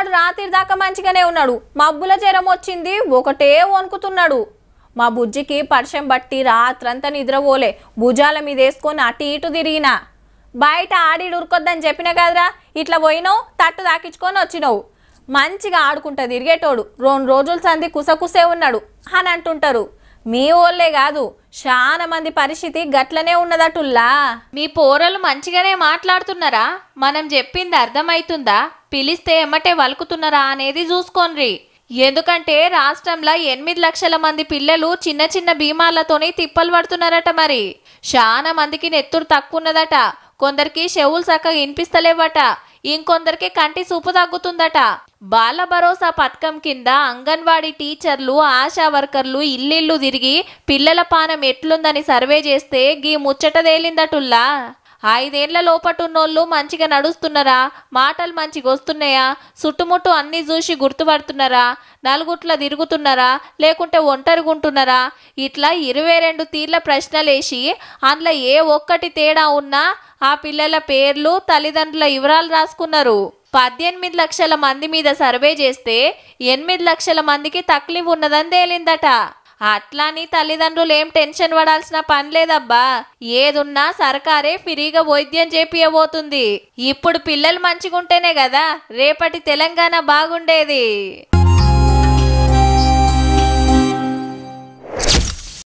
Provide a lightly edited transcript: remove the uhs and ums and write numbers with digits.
వాడు రాత్రి దాకా మంచిగానే ఉన్నాడు, మబ్బుల జ్వరం వచ్చింది, ఒకటే వణుకుతున్నాడు. మా బుజ్జికి పర్షం బట్టి రాత్రంతా నిద్రపోలే, భుజాల మీద వేసుకొని అటు ఇటు తిరిగినా. బయట ఆడి ఉరుకొద్దని చెప్పిన కదరా, ఇట్లా పోయినావు, తట్టు తాకించుకొని వచ్చినావు. మంచిగా ఆడుకుంటా తిరిగేటోడు 2 రోజుల సంది కుసకుసే ఉన్నాడు అని అంటుంటారు. మీ ఓళ్ళే కాదు, చాలా మంది పరిస్థితి గట్లనే ఉన్నదటుల్లా. మీ పోరలు మంచిగానే మాట్లాడుతున్నారా? మనం చెప్పింది అర్థమైతుందా? పిలిస్తే ఎమ్మటే వలుకుతున్నారా అనేది చూసుకోండి. ఎందుకంటే రాష్ట్రంలో 8 లక్షల మంది పిల్లలు చిన్న చిన్న బీమాలతోని తిప్పలు పడుతున్నారట. మరి చాలా మందికి నెత్తురు తక్కువ ఉన్నదట, కొందరికి చెవులు చక్కగా వినిపిస్తలేవట, ఇంకొందరికి కంటి చూపు తగ్గుతుందట. బాల భరోసా పథకం కింద అంగన్వాడీ టీచర్లు, ఆశా వర్కర్లు ఇల్లిల్లు తిరిగి పిల్లల పానం ఎట్లుందని సర్వే చేస్తే గీ ముచ్చట తేలిందటుల్లా. 5 ఏళ్ల లోపటున్నోళ్ళు మంచిగా నడుస్తున్నారా, మాటలు మంచిగా వస్తున్నాయా, చుట్టుముట్టు అన్ని చూసి గుర్తుపడుతున్నారా, నలుగుట్ల తిరుగుతున్నారా, లేకుంటే ఒంటరిగుంటున్నారా, ఇట్లా 22 తీర్ల ప్రశ్నలేసి అందులో ఏ ఒక్కటి తేడా ఉన్నా ఆ పిల్లల పేర్లు, తల్లిదండ్రుల వివరాలు రాసుకున్నారు. 18 లక్షల మంది మీద సర్వే చేస్తే 8 లక్షల మందికి తక్లీఫ్ ఉన్నదని తేలిందట. అట్లాని తల్లిదండ్రులు ఏం టెన్షన్ పడాల్సిన పని లేదబ్బా, ఏదున్నా సర్కారే ఫ్రీగా వైద్యం చేపియబోతుంది. ఇప్పుడు పిల్లలు మంచిగుంటేనే కదా రేపటి తెలంగాణ బాగుండేది.